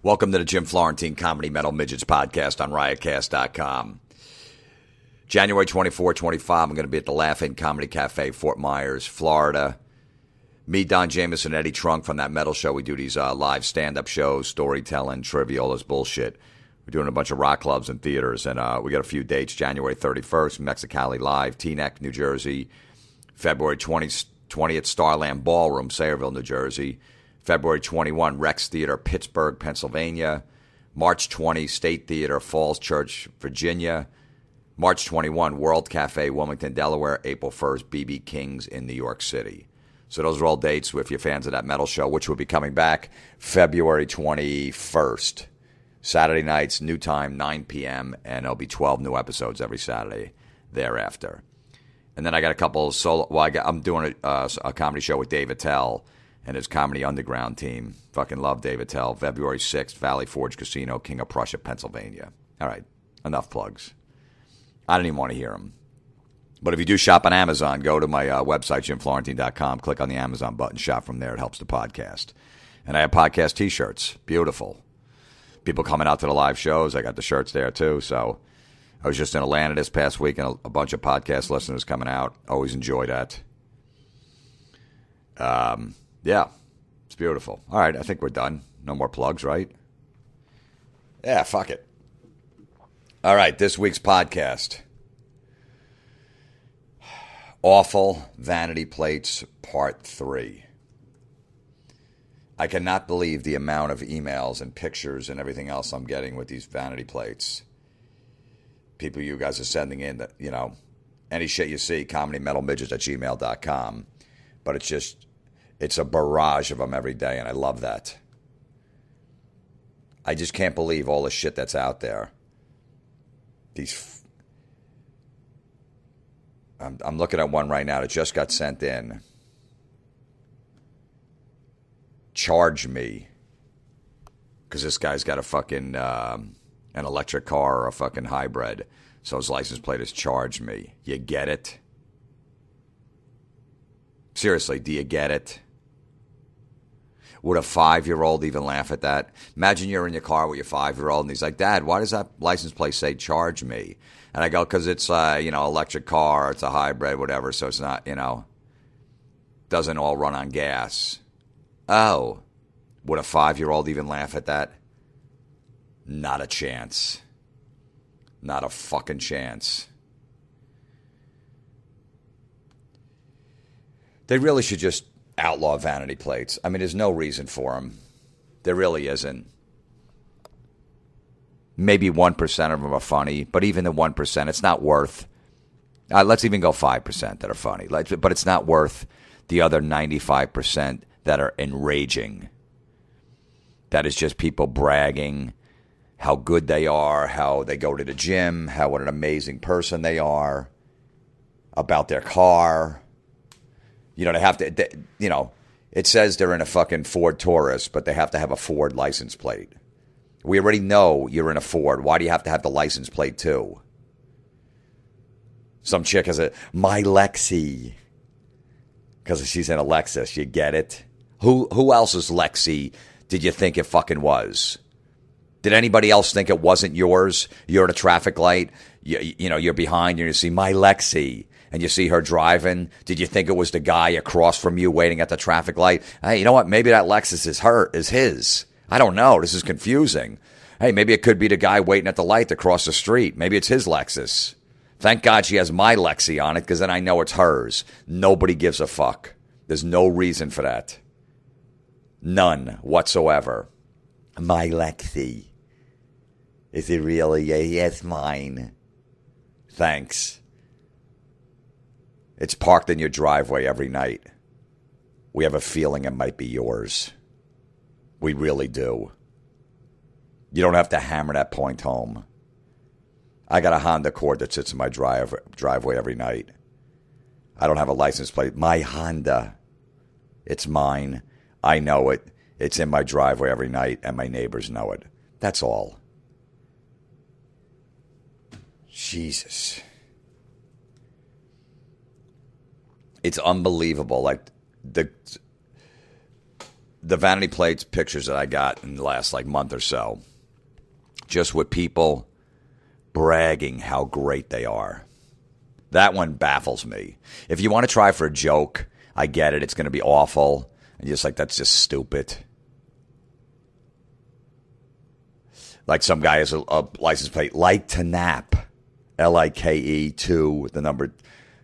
Welcome to the Jim Florentine Comedy Metal Midgets podcast on riotcast.com. January 24, 25, I'm going to be at the Laugh-In Comedy Cafe, Fort Myers, Florida. Me, Don Jameson, and Eddie Trunk from that metal show. We do these live stand-up shows, storytelling, trivia, all this bullshit. We're doing a bunch of rock clubs and theaters, and we got a few dates. January 31st, Mexicali Live, Teaneck, New Jersey. February 20th, Starland Ballroom, Sayreville, New Jersey. February 21, Rex Theater, Pittsburgh, Pennsylvania. March 20, State Theater, Falls Church, Virginia. March 21, World Cafe, Wilmington, Delaware. April 1st, BB King's in New York City. So those are all dates if you're fans of that metal show, which will be coming back February 21st. Saturday nights, new time, 9 p.m., and there'll be 12 new episodes every Saturday thereafter. And then I got a couple of solo. Well, I'm doing a comedy show with Dave Attell and his Comedy Underground team. Fucking love Dave Attell. February 6th, Valley Forge Casino, King of Prussia, Pennsylvania. All right, enough plugs. I don't even want to hear them. But if you do shop on Amazon, go to my website, jimflorentine.com. Click on the Amazon button, shop from there. It helps the podcast. And I have podcast T-shirts. Beautiful. People coming out to the live shows. I got the shirts there, too. So I was just in Atlanta this past week, and a bunch of podcast listeners coming out. Always enjoy that. Yeah, it's beautiful. All right, I think we're done. No more plugs, right? Yeah, fuck it. All right, this week's podcast. Awful Vanity Plates Part 3. I cannot believe the amount of emails and pictures and everything else I'm getting with these vanity plates. People you guys are sending in that, you know, any shit you see, comedymetalmidgets@gmail.com. But it's a barrage of them every day, and I love that. I just can't believe all the shit that's out there. I'm looking at one right now that just got sent in. Charge me. Because this guy's got a fucking, an electric car or a fucking hybrid. So his license plate is charge me. You get it? Seriously, do you get it? Would a 5-year-old even laugh at that? Imagine you're in your car with your 5-year-old and he's like, Dad, why does that license plate say charge me? And I go, because it's, electric car, it's a hybrid, whatever, so it's not, doesn't all run on gas. Oh, would a 5-year-old even laugh at that? Not a chance. Not a fucking chance. They really should just outlaw vanity plates. I mean, there's no reason for them. There really isn't. Maybe 1% of them are funny, but even the 1%, it's not worth. Let's even go 5% that are funny. But it's not worth the other 95% that are enraging. That is just people bragging how good they are, how they go to the gym, how what an amazing person they are, about their car. They have to, it says they're in a fucking Ford Taurus, but they have to have a Ford license plate. We already know you're in a Ford. Why do you have to have the license plate too? Some chick has my Lexi. Because she's in a Lexus. You get it? Who else's Lexi did you think it fucking was? Did anybody else think it wasn't yours? You're at a traffic light. You're behind. You see my Lexi. And you see her driving. Did you think it was the guy across from you waiting at the traffic light? Hey, you know what? Maybe that Lexus is his. I don't know. This is confusing. Hey, maybe it could be the guy waiting at the light to cross the street. Maybe it's his Lexus. Thank God she has my Lexi on it, because then I know it's hers. Nobody gives a fuck. There's no reason for that. None whatsoever. My Lexi. Is it really? Yes, mine. Thanks. It's parked in your driveway every night. We have a feeling it might be yours. We really do. You don't have to hammer that point home. I got a Honda Accord that sits in my driveway every night. I don't have a license plate. My Honda. It's mine. I know it. It's in my driveway every night, and my neighbors know it. That's all. Jesus. It's unbelievable. Like, the Vanity Plates pictures that I got in the last like month or so, just with people bragging how great they are. That one baffles me. If you want to try for a joke, I get it. It's going to be awful. And you're just like, that's just stupid. Like some guy has a license plate, like to nap. Like 2, the number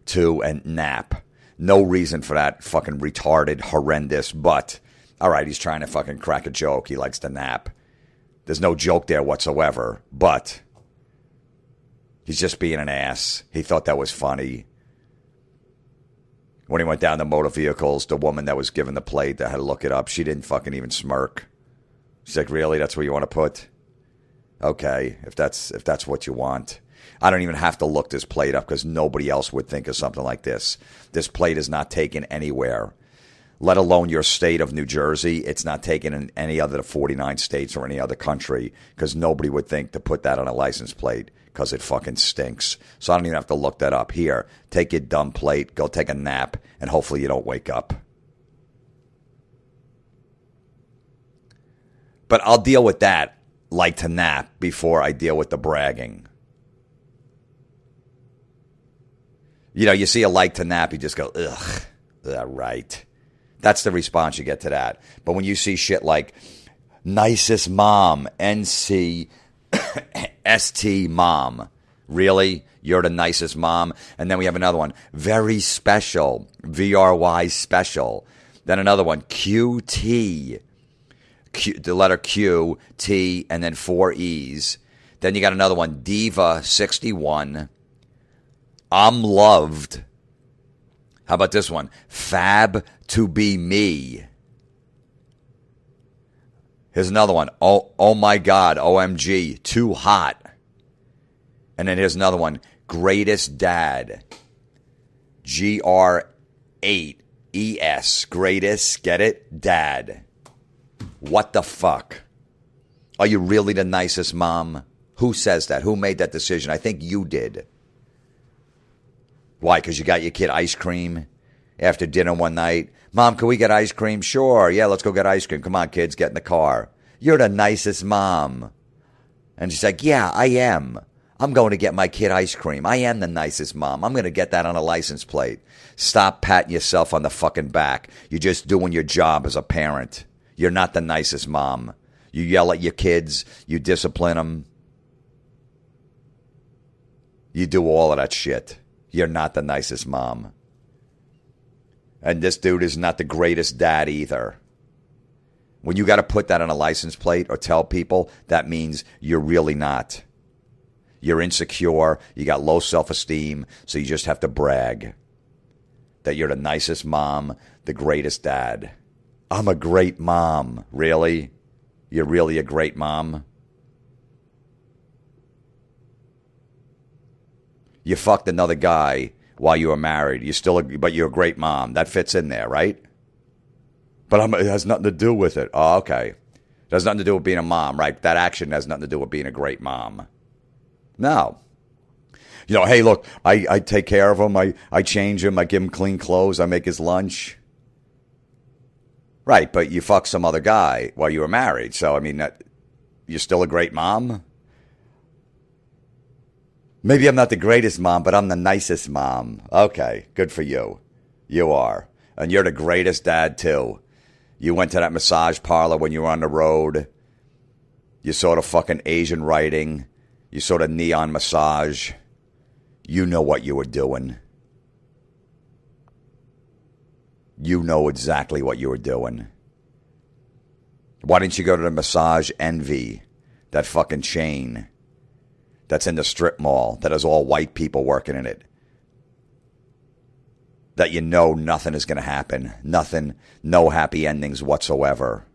2, and nap. No reason for that fucking retarded, horrendous, but, all right, he's trying to fucking crack a joke. He likes to nap. There's no joke there whatsoever, but he's just being an ass. He thought that was funny. When he went down to motor vehicles, the woman that was given the plate that had to look it up, she didn't fucking even smirk. She's like, really? That's what you want to put? Okay, if that's what you want. I don't even have to look this plate up because nobody else would think of something like this. This plate is not taken anywhere, let alone your state of New Jersey. It's not taken in any other 49 states or any other country because nobody would think to put that on a license plate because it fucking stinks. So I don't even have to look that up. Here, take your dumb plate, go take a nap, and hopefully you don't wake up. But I'll deal with that, like to nap, before I deal with the bragging. You know, you see a like to nap, you just go, ugh, right. That's the response you get to that. But when you see shit like nicest mom, NC, ST mom, really? You're the nicest mom? And then we have another one, very special, VRY special. Then another one, QT, the letter Q, T, and then 4 E's. Then you got another one, Diva 61. I'm loved. How about this one? Fab to be me. Here's another one. Oh my God, OMG, too hot. And then here's another one. Greatest dad. GR8ES. Greatest, get it? Dad. What the fuck? Are you really the nicest mom? Who says that? Who made that decision? I think you did. Why? Because you got your kid ice cream after dinner one night. Mom, can we get ice cream? Sure. Yeah, let's go get ice cream. Come on, kids, get in the car. You're the nicest mom. And she's like, yeah, I am. I'm going to get my kid ice cream. I am the nicest mom. I'm going to get that on a license plate. Stop patting yourself on the fucking back. You're just doing your job as a parent. You're not the nicest mom. You yell at your kids. You discipline them. You do all of that shit. You're not the nicest mom. And this dude is not the greatest dad either. When you got to put that on a license plate or tell people, that means you're really not. You're insecure. You got low self-esteem. So you just have to brag that you're the nicest mom, the greatest dad. I'm a great mom. Really? You're really a great mom? You fucked another guy while you were married. But you're a great mom. That fits in there, right? But it has nothing to do with it. Oh, okay. It has nothing to do with being a mom, right? That action has nothing to do with being a great mom. No. You know, hey, look, I take care of him. I change him. I give him clean clothes. I make his lunch. Right, but you fucked some other guy while you were married. So, I mean, you're still a great mom? Maybe I'm not the greatest mom, but I'm the nicest mom. Okay, good for you. You are. And you're the greatest dad, too. You went to that massage parlor when you were on the road. You saw the fucking Asian writing. You saw the neon massage. You know what you were doing. You know exactly what you were doing. Why didn't you go to the Massage Envy, that fucking chain that's in the strip mall that has all white people working in it? That you know nothing is going to happen. Nothing, no happy endings whatsoever.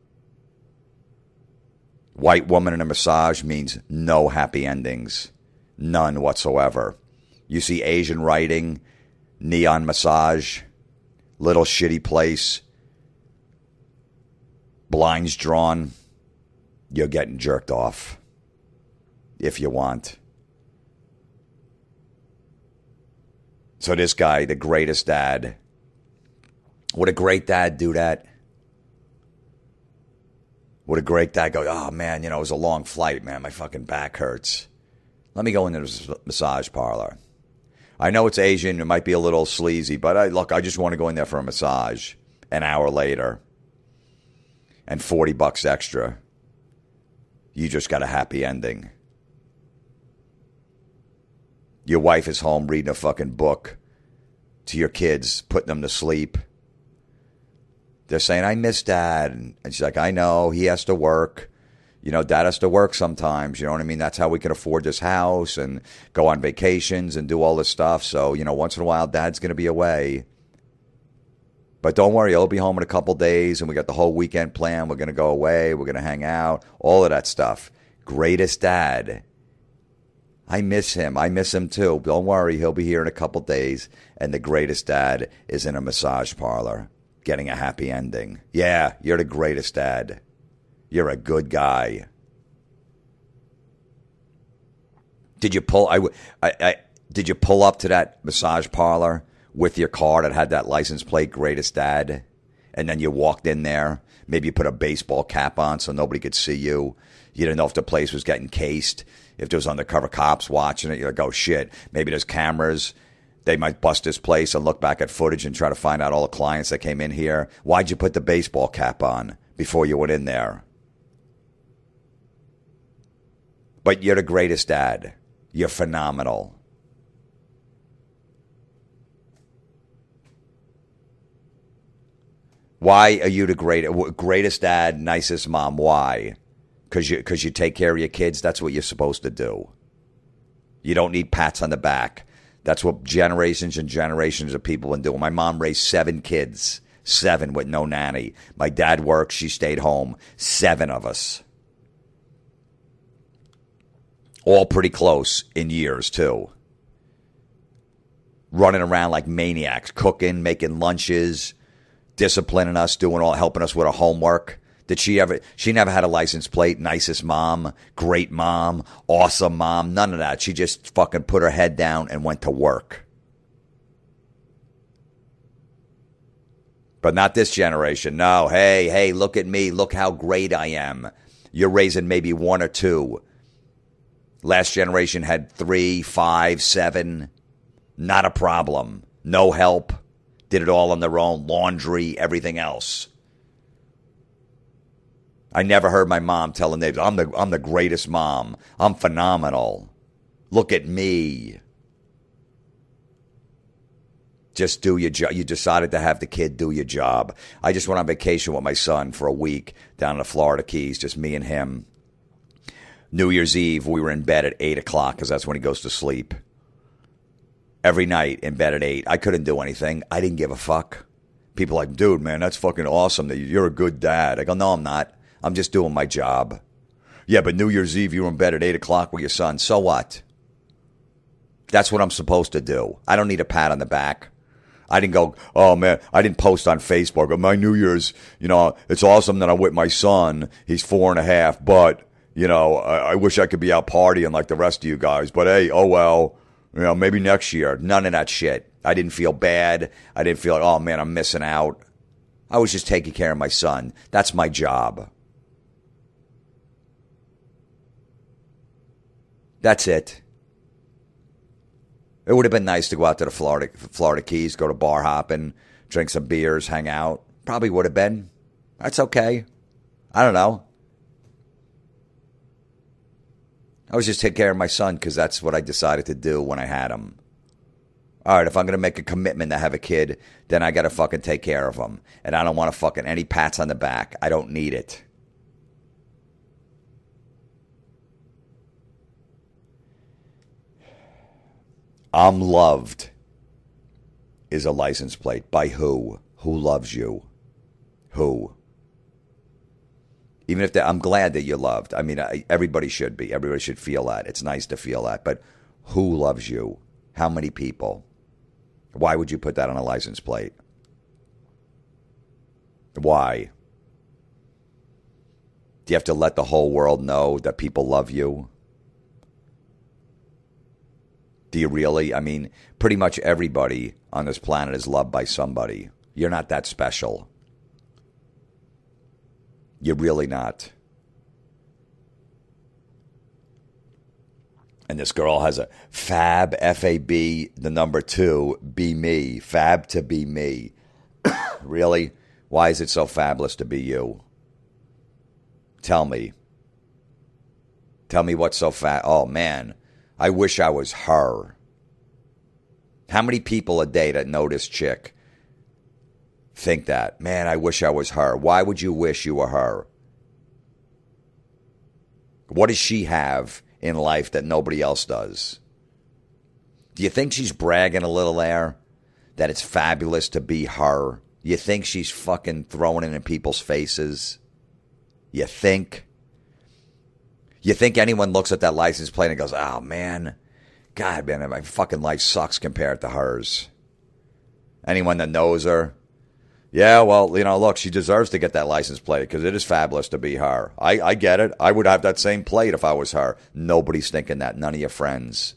White woman in a massage means no happy endings. None whatsoever. You see Asian writing, neon massage, little shitty place, blinds drawn, you're getting jerked off. If you want. So this guy, the greatest dad, would a great dad do that? Would a great dad go, oh, man, it was a long flight, man. My fucking back hurts. Let me go into this massage parlor. I know it's Asian. It might be a little sleazy, but I just want to go in there for a massage an hour later. And $40 extra. You just got a happy ending. Your wife is home reading a fucking book to your kids, putting them to sleep. They're saying, I miss Dad. And she's like, I know, he has to work. Dad has to work sometimes. You know what I mean? That's how we can afford this house and go on vacations and do all this stuff. So, once in a while, Dad's going to be away. But don't worry, he'll be home in a couple days, and we got the whole weekend planned. We're going to go away. We're going to hang out. All of that stuff. Greatest dad. I miss him. I miss him too. Don't worry, he'll be here in a couple days. And the greatest dad is in a massage parlor getting a happy ending. Yeah, you're the greatest dad. You're a good guy. Did you pull did you pull up to that massage parlor with your car that had that license plate, greatest dad? And then you walked in there. Maybe you put a baseball cap on so nobody could see you. You didn't know if the place was getting cased. If there was undercover cops watching it, you're like, oh shit, maybe there's cameras. They might bust this place and look back at footage and try to find out all the clients that came in here. Why'd you put the baseball cap on before you went in there? But you're the greatest dad. You're phenomenal. Why are you the greatest dad, nicest mom? Why? Because you take care of your kids. That's what you're supposed to do. You don't need pats on the back. That's what generations and generations of people have been doing. My mom raised 7 kids, 7 with no nanny. My dad worked. She stayed home. 7 of us. All pretty close in years, too. Running around like maniacs, cooking, making lunches, disciplining us, helping us with our homework. She never had a license plate, nicest mom, great mom, awesome mom, none of that. She just fucking put her head down and went to work. But not this generation. No, hey, look at me. Look how great I am. You're raising maybe 1 or 2. Last generation had 3, 5, 7. Not a problem. No help. Did it all on their own. Laundry, everything else. I never heard my mom telling neighbors, I'm the greatest mom. I'm phenomenal. Look at me. Just do your job. You decided to have the kid do your job. I just went on vacation with my son for a week down in the Florida Keys, just me and him. New Year's Eve, we were in bed at 8 o'clock because that's when he goes to sleep. Every night in bed at 8. I couldn't do anything. I didn't give a fuck. People are like, dude, man, that's fucking awesome. You're a good dad. I go, no, I'm not. I'm just doing my job. Yeah, but New Year's Eve, you were in bed at 8 o'clock with your son. So what? That's what I'm supposed to do. I don't need a pat on the back. I didn't go, oh, man, I didn't post on Facebook. My New Year's, it's awesome that I'm with my son. He's 4.5, but, I wish I could be out partying like the rest of you guys. But, hey, oh, well, maybe next year. None of that shit. I didn't feel bad. I didn't feel like, oh, man, I'm missing out. I was just taking care of my son. That's my job. That's it. It would have been nice to go out to the Florida Keys, go to bar hopping, drink some beers, hang out. Probably would have been. That's okay. I don't know. I was just taking care of my son because that's what I decided to do when I had him. All right, if I'm going to make a commitment to have a kid, then I got to fucking take care of him. And I don't want to fucking any pats on the back. I don't need it. I'm loved is a license plate. By who? Who loves you? Who? Even if I'm glad that you're loved. I mean, everybody should be. Everybody should feel that. It's nice to feel that. But who loves you? How many people? Why would you put that on a license plate? Why? Do you have to let the whole world know that people love you? Do you really? I mean, pretty much everybody on this planet is loved by somebody. You're not that special. You're really not. And this girl has a fab, F-A-B, the number 2, be me. Fab to be me. Really? Why is it so fabulous to be you? Tell me. Tell me what's so fat. Oh, man. I wish I was her. How many people a day that know this chick think that? Man, I wish I was her. Why would you wish you were her? What does she have in life that nobody else does? Do you think she's bragging a little there? That it's fabulous to be her? You think she's fucking throwing it in people's faces? You think? You think anyone looks at that license plate and goes, oh, man, God, man, my fucking life sucks compared to hers? Anyone that knows her? Yeah, well, look, she deserves to get that license plate because it is fabulous to be her. I get it. I would have that same plate if I was her. Nobody's thinking that. None of your friends.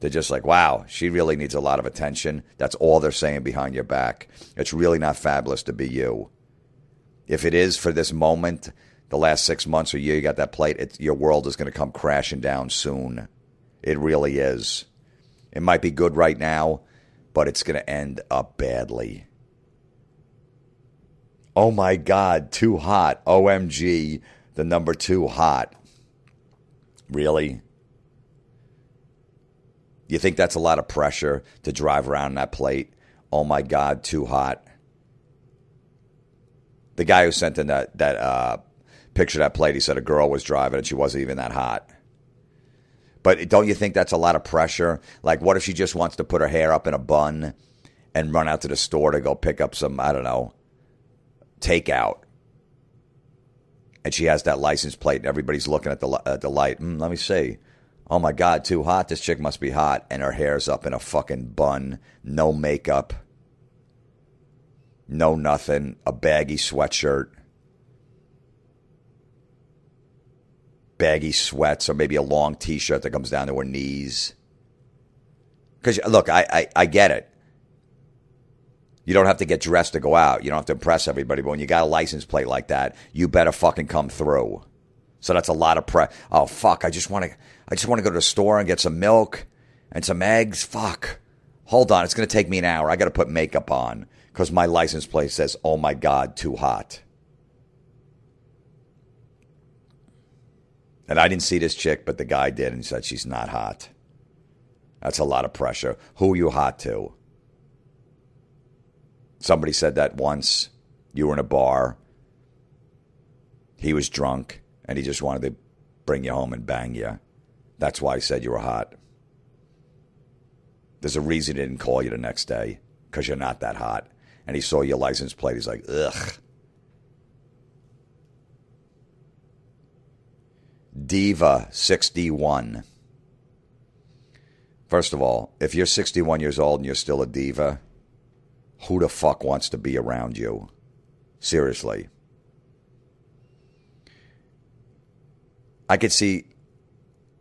They're just like, wow, she really needs a lot of attention. That's all they're saying behind your back. It's really not fabulous to be you. If it is for this moment, the last 6 months or year you got that plate, your world is going to come crashing down soon. It really is. It might be good right now, but it's going to end up badly. Oh my God, too hot. OMG, the number 2 hot. Really? You think that's a lot of pressure to drive around in that plate? Oh my God, too hot. The guy who sent in that picture of that plate, he said a girl was driving and she wasn't even that hot. But don't you think that's a lot of pressure? Like, what if she just wants to put her hair up in a bun and run out to the store to go pick up some, I don't know, takeout? And she has that license plate and everybody's looking at the light. Let me see. Oh my God, too hot. This chick must be hot. And her hair's up in a fucking bun. No makeup. No nothing. A baggy sweatshirt. Baggy sweats or maybe a long t-shirt that comes down to her knees. Because, look, I get it. You don't have to get dressed to go out. You don't have to impress everybody. But when you got a license plate like that, you better fucking come through. So that's a lot of Oh, fuck. I just want to go to the store and get some milk and some eggs. Fuck. Hold on. It's going to take me an hour. I got to put makeup on because my license plate says, oh, my God, too hot. And I didn't see this chick, but the guy did and said she's not hot. That's a lot of pressure. Who are you hot to? Somebody said that once. You were in a bar. He was drunk, and he just wanted to bring you home and bang you. That's why he said you were hot. There's a reason he didn't call you the next day, because you're not that hot. And he saw your license plate. He's like, ugh. Diva, 61. First of all, if you're 61 years old and you're still a diva, who the fuck wants to be around you? Seriously. I could see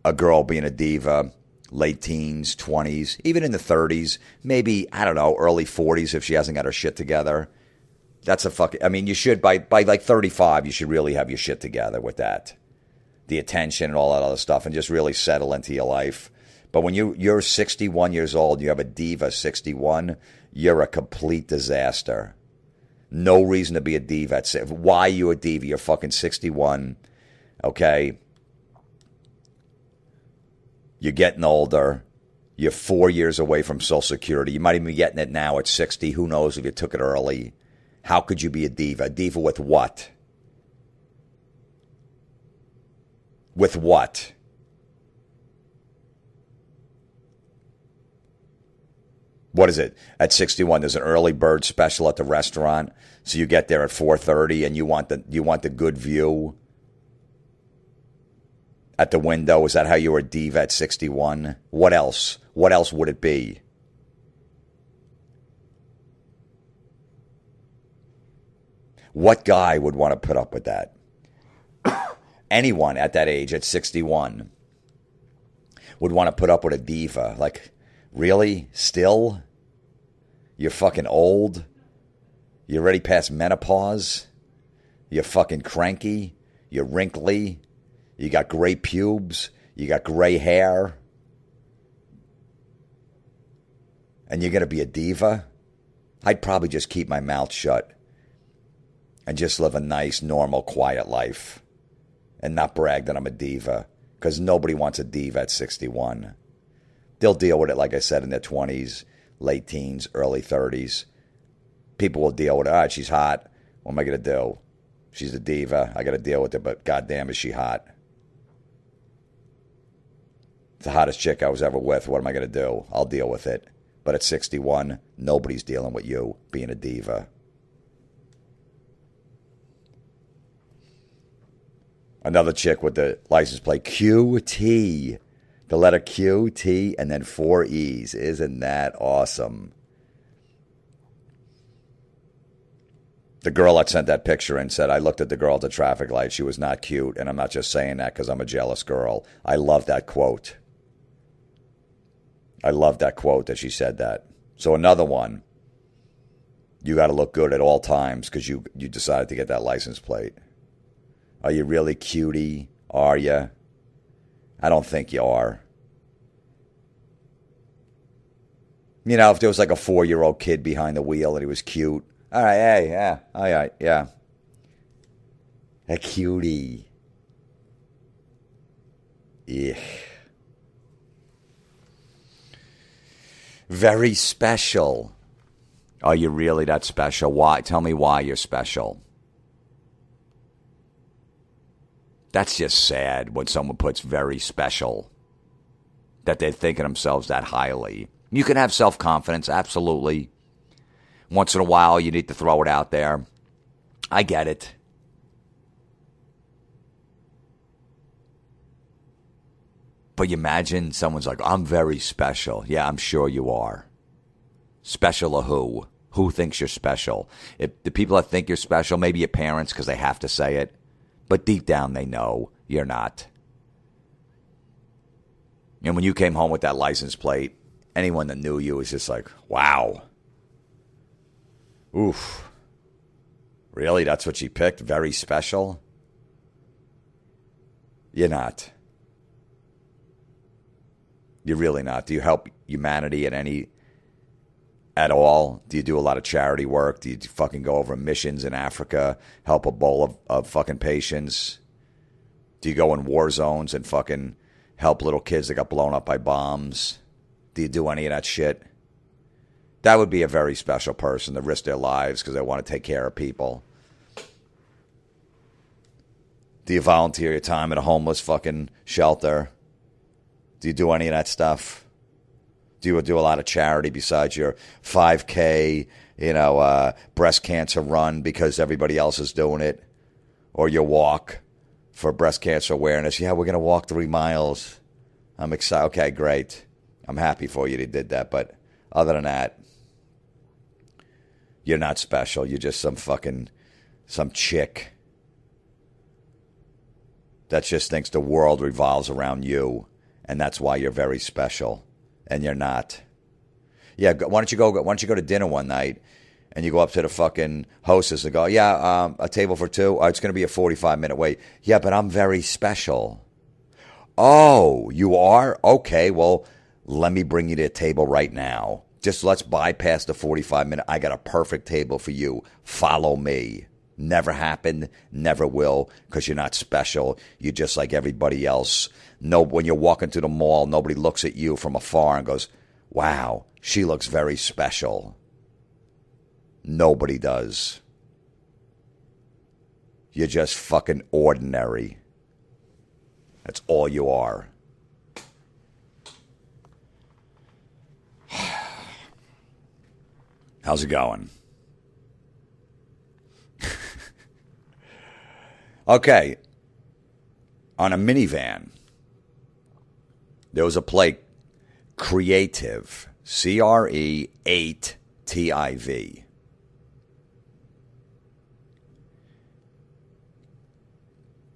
a girl being a diva, late teens, 20s, even in the 30s, maybe, I don't know, early 40s if she hasn't got her shit together. That's a fucking, I mean, you should, by like 35, you should really have your shit together with that. The attention and all that other stuff and just really settle into your life. But when you're 61 years old, you have a diva 61, you're a complete disaster. No reason to be a diva. Why are you a diva? You're fucking 61, okay? You're getting older. You're 4 years away from Social Security. You might even be getting it now at 60. Who knows if you took it early? How could you be a diva? A diva with what? With what? What is it? At 61, there's an early bird special at the restaurant. So you get there at 4:30 and you want the good view at the window. Is that how you were a diva at 61? What else? What else would it be? What guy would want to put up with that? Anyone at that age, at 61, would want to put up with a diva. Like, really? Still? You're fucking old? You're already past menopause? You're fucking cranky? You're wrinkly? You got gray pubes? You got gray hair? and you're going to be a diva, I'd probably just keep my mouth shut and just live a nice, normal, quiet life and not brag that I'm a diva, because nobody wants a diva at 61. They'll deal with it, like I said, in their 20s, late teens, early 30s. People will deal with it. All right, she's hot. What am I going to do? She's a diva. I got to deal with it, but goddamn is she hot. It's the hottest chick I was ever with. What am I going to do? I'll deal with it. But at 61, nobody's dealing with you being a diva. Another chick with the license plate QT. The letter Q, T, and then 4 E's. Isn't that awesome? The girl that sent that picture in said, I looked at the girl at the traffic light. She was not cute, and I'm not just saying that because I'm a jealous girl. I love that quote. I love that quote that she said that. So another one. You got to look good at all times because you decided to get that license plate. Are you really cutie? Are you? I don't think you are. You know, if there was like a 4-year-old kid behind the wheel and he was cute. All right, hey, yeah, all right, yeah. A cutie. Ugh. Very special. Are you really that special? Why? Tell me why you're special. That's just sad when someone puts very special, that they think of themselves that highly. You can have self-confidence, absolutely. Once in a while, you need to throw it out there. I get it. But you imagine someone's like, I'm very special. Yeah, I'm sure you are. Special of who? Who thinks you're special? If the people that think you're special, maybe your parents because they have to say it. But deep down they know you're not. And when you came home with that license plate, anyone that knew you was just like, wow. Oof. Really? That's what she picked? Very special? You're not. You're really not. Do you help humanity at all? Do you do a lot of charity work? Do you fucking go over missions in Africa, help a bowl of fucking patients? Do you go in war zones and fucking help little kids that got blown up by bombs? Do you do any of that shit? That would be a very special person to risk their lives because they want to take care of people. Do you volunteer your time at a homeless fucking shelter? Do you do any of that stuff? Do you do a lot of charity besides your 5K, breast cancer run because everybody else is doing it? Or your walk for breast cancer awareness? Yeah, we're going to walk 3 miles. I'm excited. Okay, great. I'm happy for you did that. But other than that, you're not special. You're just some chick that just thinks the world revolves around you. And that's why you're very special. And you're not. Yeah, why don't you go to dinner one night and you go up to the fucking hostess and go, a table for 2? Oh, it's going to be a 45-minute wait. Yeah, but I'm very special. Oh, you are? Okay, well, let me bring you to a table right now. Just let's bypass the 45-minute. I got a perfect table for you. Follow me. Never happened, never will, because you're not special. You're just like everybody else. No, when you're walking through the mall, nobody looks at you from afar and goes, wow, she looks very special. Nobody does. You're just fucking ordinary. That's all you are. How's it going? Okay. On a minivan, there was a plate, Creative, CRE8TIV.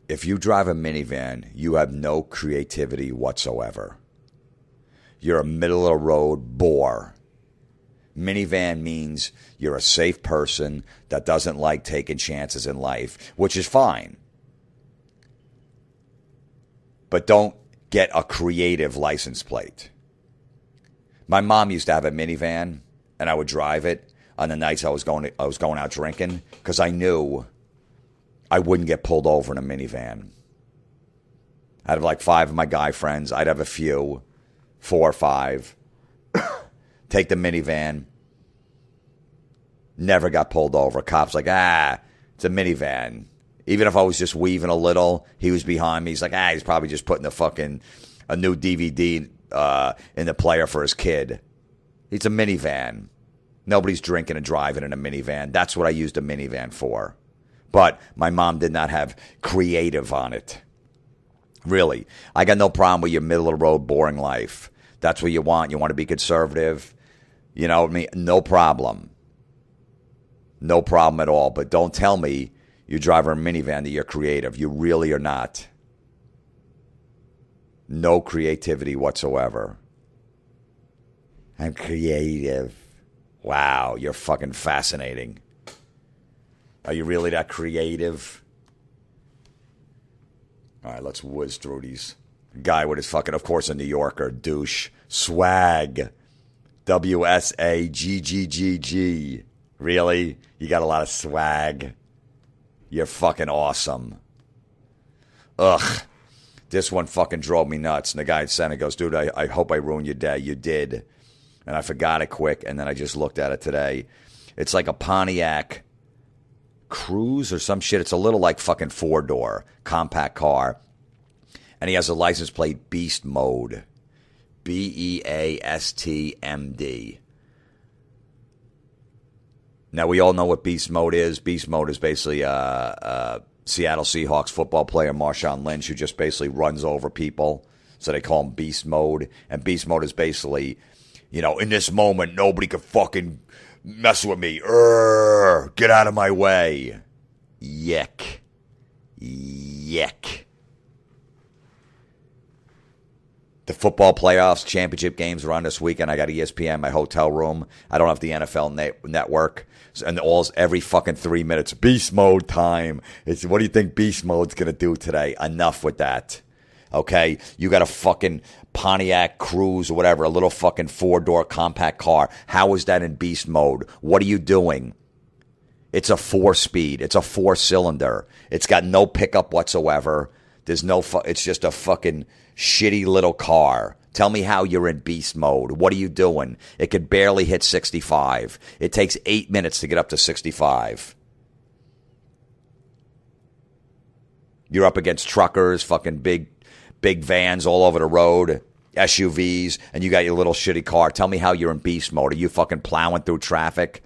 If you drive a minivan, you have no creativity whatsoever. You're a middle-of-the-road bore. Minivan means you're a safe person that doesn't like taking chances in life, which is fine. But don't get a creative license plate. My mom used to have a minivan, and I would drive it on the nights I was going out drinking because I knew I wouldn't get pulled over in a minivan. I'd have like 5 of my guy friends. I'd have a few, 4 or 5. Take the minivan. Never got pulled over. Cops like, it's a minivan. Even if I was just weaving a little, he was behind me. He's like, he's probably just putting a new DVD in the player for his kid. It's a minivan. Nobody's drinking and driving in a minivan. That's what I used a minivan for. But my mom did not have creative on it. Really. I got no problem with your middle of the road, boring life. That's what you want. You want to be conservative. You know what I mean? No problem. No problem at all. But don't tell me you drive a minivan that you're creative. You really are not. No creativity whatsoever. I'm creative. Wow, you're fucking fascinating. Are you really that creative? All right, let's whiz through these. Guy with his fucking, of course, a New Yorker, douche. Swag. WSAGGGG. Really? You got a lot of swag. You're fucking awesome. Ugh. This one fucking drove me nuts. And the guy sent it, goes, dude, I hope I ruined your day. You did. And I forgot it quick, and then I just looked at it today. It's like a Pontiac Cruise or some shit. It's a little like fucking 4-door compact car. And he has a license plate Beast Mode. BEASTMD. Now, we all know what Beast Mode is. Beast Mode is basically Seattle Seahawks football player Marshawn Lynch, who just basically runs over people. So they call him Beast Mode. And Beast Mode is basically, in this moment, nobody could fucking mess with me. Get out of my way. Yuck. Yuck. The football playoffs, championship games are on this weekend. I got ESPN in my hotel room. I don't have the NFL network. And every fucking 3 minutes, Beast Mode time. What do you think Beast Mode's going to do today? Enough with that. Okay? You got a fucking Pontiac Cruise or whatever, a little fucking 4-door compact car. How is that in Beast Mode? What are you doing? It's a 4-speed. It's a 4-cylinder. It's got no pickup whatsoever. There's no, it's just a fucking shitty little car. Tell me how you're in beast mode. What are you doing? It could barely hit 65. It takes 8 minutes to get up to 65. You're up against truckers, fucking big vans all over the road, SUVs, and you got your little shitty car. Tell me how you're in beast mode. Are you fucking plowing through traffic?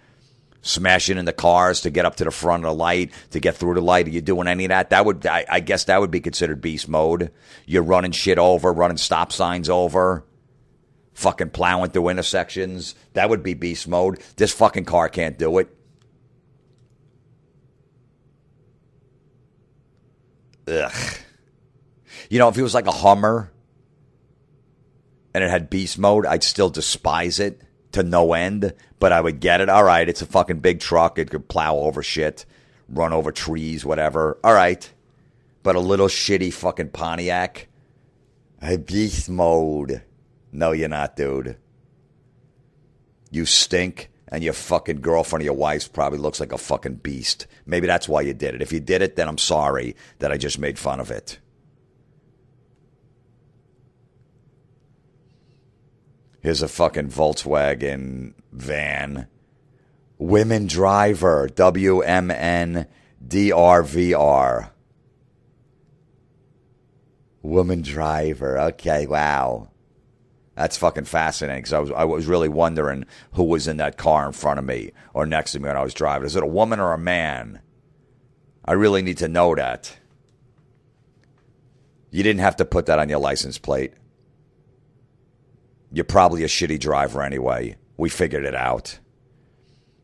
Smashing into cars to get up to the front of the light, to get through the light? Are you doing any of that? I guess that would be considered beast mode. You're running shit over, running stop signs over, fucking plowing through intersections. That would be beast mode. This fucking car can't do it. Ugh. If it was like a Hummer and it had beast mode, I'd still despise it to no end, but I would get it. All right, it's a fucking big truck. It could plow over shit, run over trees, whatever. All right. But a little shitty fucking Pontiac, beast mode. No, you're not, dude. You stink, and your fucking girlfriend or your wife probably looks like a fucking beast. Maybe that's why you did it. If you did it, then I'm sorry that I just made fun of it. Here's a fucking Volkswagen van. Women driver. WMNDRVR. Woman driver. Okay, wow. That's fucking fascinating because I was really wondering who was in that car in front of me or next to me when I was driving. Is it a woman or a man? I really need to know that. You didn't have to put that on your license plate. You're probably a shitty driver anyway. We figured it out.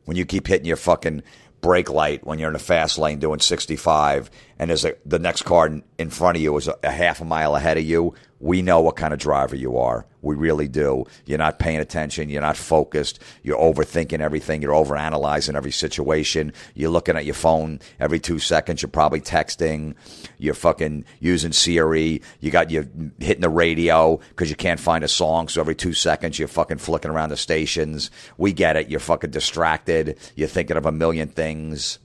When you keep hitting your fucking brake light when you're in a fast lane doing 65 and there's the next car in front of you is a half a mile ahead of you, We know what kind of driver you are. We really do. You're not paying attention. You're not focused. You're overthinking everything. You're overanalyzing every situation. You're looking at your phone every 2 seconds. You're probably texting. You're fucking using Siri. You're hitting the radio because you can't find a song. So every 2 seconds, you're fucking flicking around the stations. We get it. You're fucking distracted. You're thinking of a million things.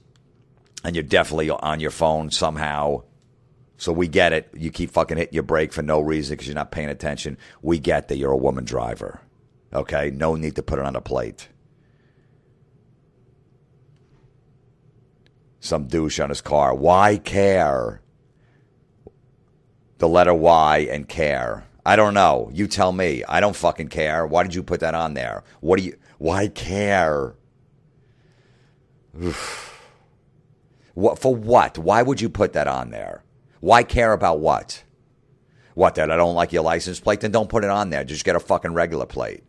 And you're definitely on your phone somehow. So we get it. You keep fucking hitting your brake for no reason because you're not paying attention. We get that you're a woman driver. Okay? No need to put it on a plate. Some douche on his car. Why care? The letter Y and care. I don't know. You tell me. I don't fucking care. Why did you put that on there? Why care? What, for what? Why would you put that on there? Why care about what? What, that I don't like your license plate? Then don't put it on there. Just get a fucking regular plate.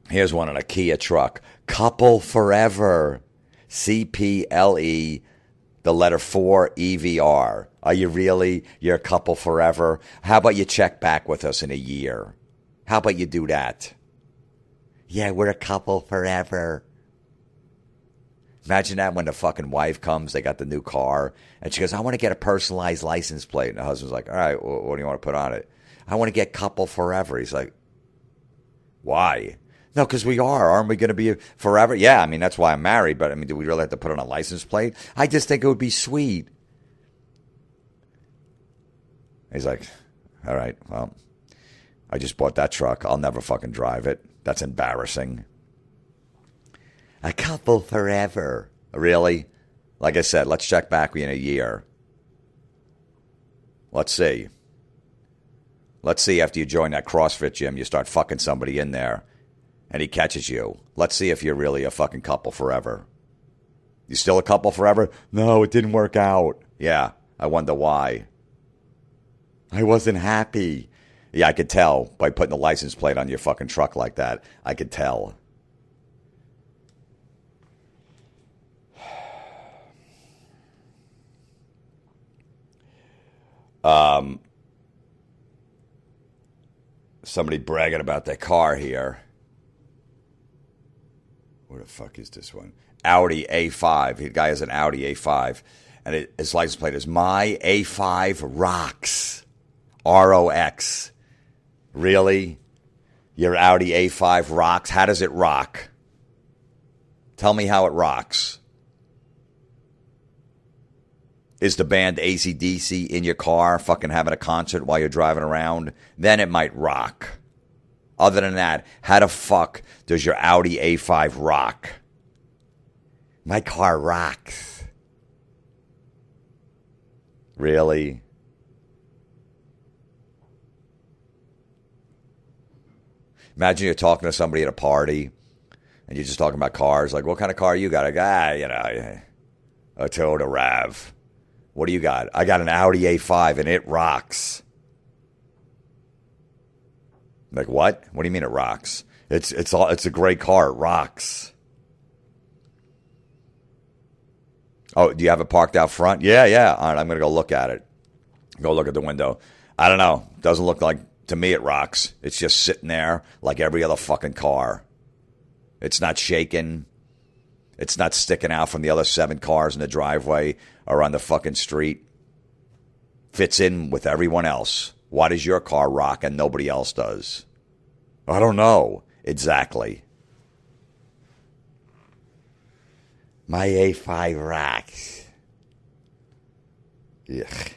Here's one on a Kia truck. Couple forever. CPLE, the letter 4, EVR. Are you really? You're a couple forever? How about you check back with us in a year? How about you do that? Yeah, we're a couple forever. Imagine that when the fucking wife comes, they got the new car, and she goes, I want to get a personalized license plate. And the husband's like, all right, well, what do you want to put on it? I want to get couple forever. He's like, why? No, because we are. Aren't we going to be forever? Yeah, I mean, that's why I'm married, but I mean, do we really have to put on a license plate? I just think it would be sweet. He's like, all right, well, I just bought that truck. I'll never fucking drive it. That's embarrassing. A couple forever. Really? Like I said, let's check back in a year. Let's see. Let's see after you join that CrossFit gym, you start fucking somebody in there, and he catches you. Let's see if you're really a fucking couple forever. You still a couple forever? No, it didn't work out. Yeah, I wonder why. I wasn't happy. Yeah, I could tell by putting the license plate on your fucking truck like that. I could tell. Somebody bragging about their car here. Where the fuck is this one? Audi A5. The guy has an Audi A5. And his license plate is My A5 Rocks. ROX. Really? Your Audi A5 rocks? How does it rock? Tell me how it rocks. Is the band AC/DC in your car fucking having a concert while you're driving around? Then it might rock. Other than that, how the fuck does your Audi A5 rock? My car rocks. Really? Imagine you're talking to somebody at a party and you're just talking about cars. Like, what kind of car you got? A Toyota RAV. What do you got? I got an Audi A5 and it rocks. Like, what? What do you mean it rocks? It's a great car. It rocks. Oh, do you have it parked out front? Yeah. All right, I'm going to go look at it. Go look at the window. I don't know. Doesn't look like, to me, it rocks. It's just sitting there like every other fucking car. It's not shaking. It's not sticking out from the other 7 cars in the driveway or on the fucking street. Fits in with everyone else. Why does your car rock and nobody else does? I don't know. Exactly. My A5 rocks. Ugh.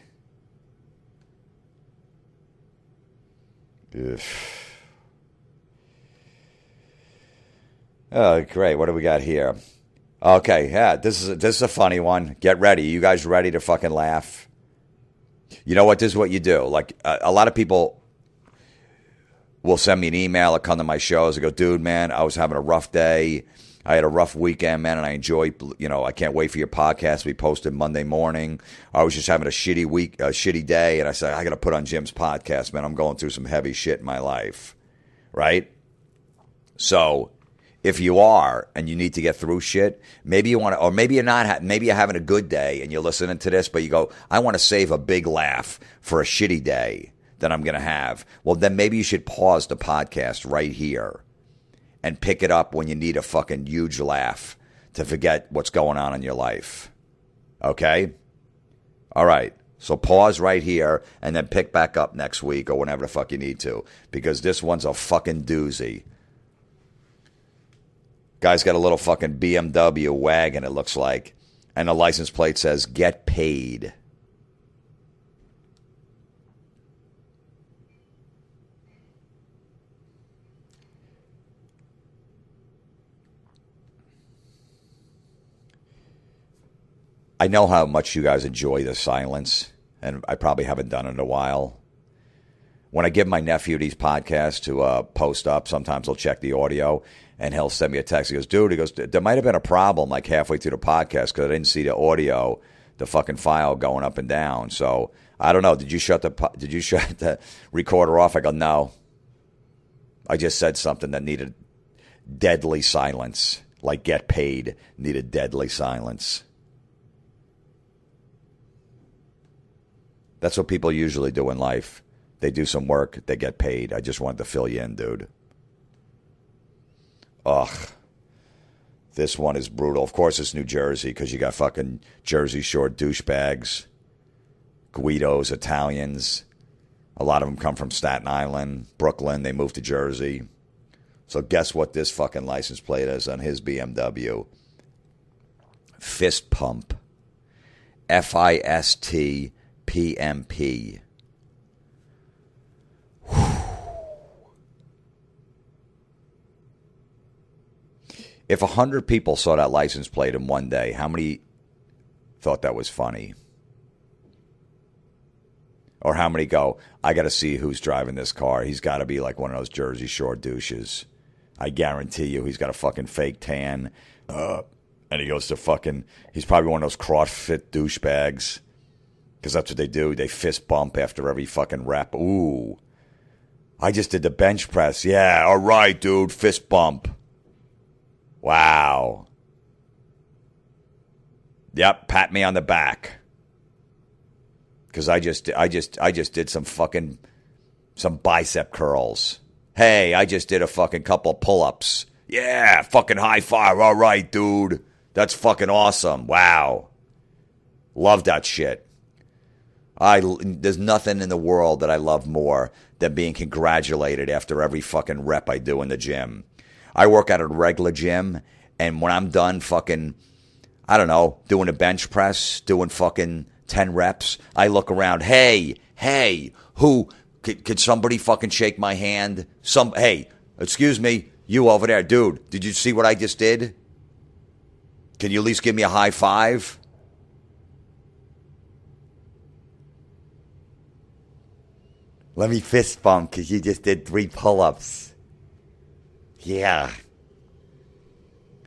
Ugh. Oh, great. What do we got here? Okay, yeah, this is a funny one. Get ready. You guys ready to fucking laugh? You know what? This is what you do. Like, a lot of people will send me an email or come to my shows and go, dude, man, I was having a rough day. I had a rough weekend, man, and I enjoy, I can't wait for your podcast to be posted Monday morning. I was just having a shitty week, a shitty day, and I said, I got to put on Jim's podcast, man. I'm going through some heavy shit in my life, right? So If you are and you need to get through shit, maybe you want to, or maybe you're not, maybe you're having a good day and you're listening to this, but you go, I want to save a big laugh for a shitty day that I'm going to have. Well, then maybe you should pause the podcast right here and pick it up when you need a fucking huge laugh to forget what's going on in your life. Okay? All right. So pause right here and then pick back up next week or whenever the fuck you need to, because this one's a fucking doozy. Guy's got a little fucking BMW wagon, it looks like. And the license plate says, get paid. I know how much you guys enjoy the silence, and I probably haven't done it in a while. When I give my nephew these podcasts to post up, sometimes he'll check the audio, and he'll send me a text. He goes, dude, there might have been a problem like halfway through the podcast because I didn't see the audio, the fucking file going up and down. So I don't know. Did you shut the recorder off? I go, no. I just said something that needed deadly silence, like get paid needed deadly silence. That's what people usually do in life. They do some work, they get paid. I just wanted to fill you in, dude. Ugh. This one is brutal. Of course it's New Jersey because you got fucking Jersey Shore douchebags, Guidos, Italians. A lot of them come from Staten Island, Brooklyn. They moved to Jersey. So guess what this fucking license plate is on his BMW? Fist pump. FIST PMP. If 100 people saw that license plate in one day, how many thought that was funny? Or how many go, I got to see who's driving this car. He's got to be like one of those Jersey Shore douches. I guarantee you he's got a fucking fake tan. And he goes to fucking, he's probably one of those CrossFit douchebags. Because that's what they do. They fist bump after every fucking rep. Ooh. I just did the bench press. Yeah, all right, dude. Fist bump. Wow. Yep, pat me on the back. Because I just did some bicep curls. Hey, I just did a fucking couple pull-ups. Yeah, fucking high five. All right, dude. That's fucking awesome. Wow. Love that shit. There's nothing in the world that I love more than being congratulated after every fucking rep I do in the gym. I work at a regular gym, and when I'm done fucking, I don't know, doing a bench press, doing fucking 10 reps, I look around, hey, who, could somebody fucking shake my hand? Hey, excuse me, you over there, dude, did you see what I just did? Can you at least give me a high five? Let me fist bump because you just did 3 pull-ups. Yeah.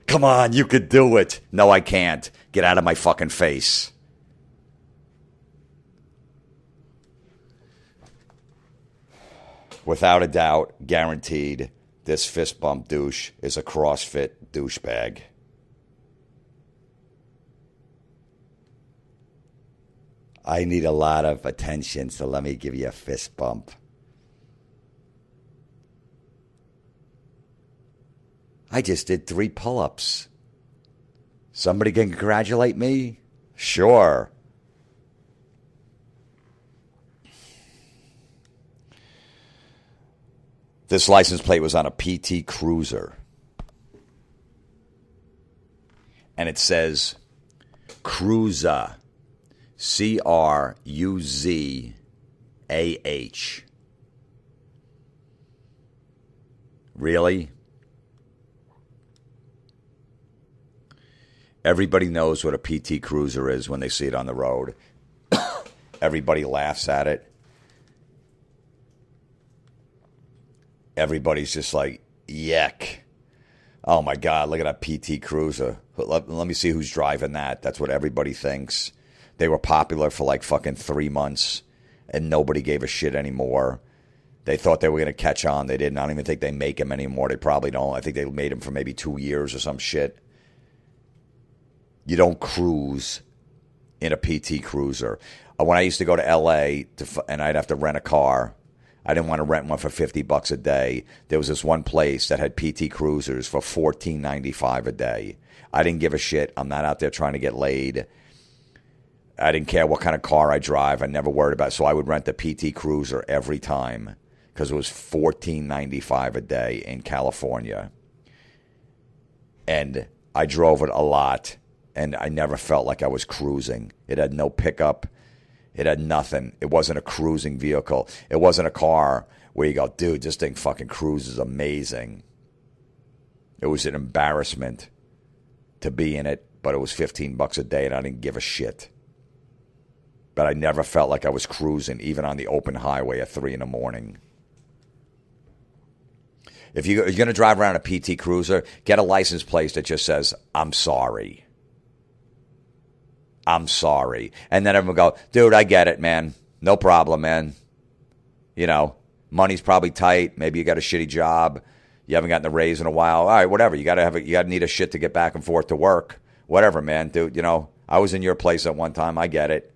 Come on, you could do it. No, I can't. Get out of my fucking face. Without a doubt, guaranteed, this fist bump douche is a CrossFit douchebag. I need a lot of attention, so let me give you a fist bump. I just did 3 pull-ups. Somebody can congratulate me? Sure. This license plate was on a PT Cruiser. And it says Cruiser. C-R-U-Z-A-H. Really? Everybody knows what a PT Cruiser is when they see it on the road. Everybody laughs at it. Everybody's just like, yuck. Oh my God, look at that PT Cruiser. Let me see who's driving that. That's what everybody thinks. They were popular for like fucking 3 months, and nobody gave a shit anymore. They thought they were going to catch on. They didn't. I don't even think they make them anymore. They probably don't. I think they made them for maybe 2 years or some shit. You don't cruise in a PT Cruiser. When I used to go to L.A. and I'd have to rent a car, I didn't want to rent one for $50 a day. There was this one place that had PT Cruisers for $14.95 a day. I didn't give a shit. I'm not out there trying to get laid. I didn't care what kind of car I drive. I never worried about it. So I would rent the PT Cruiser every time because it was $14.95 a day in California. And I drove it a lot, and I never felt like I was cruising. It had no pickup. It had nothing. It wasn't a cruising vehicle. It wasn't a car where you go, dude, this thing fucking cruises amazing. It was an embarrassment to be in it, but it was $15 a day, and I didn't give a shit. But I never felt like I was cruising, even on the open highway at 3 in the morning. If you're going to drive around a PT Cruiser, get a license plate that just says, I'm sorry. I'm sorry. And then everyone go, dude, I get it, man. No problem, man. You know, money's probably tight. Maybe you got a shitty job. You haven't gotten a raise in a while. All right, whatever. You got to need a shit to get back and forth to work. Whatever, man. Dude, you know, I was in your place at one time. I get it.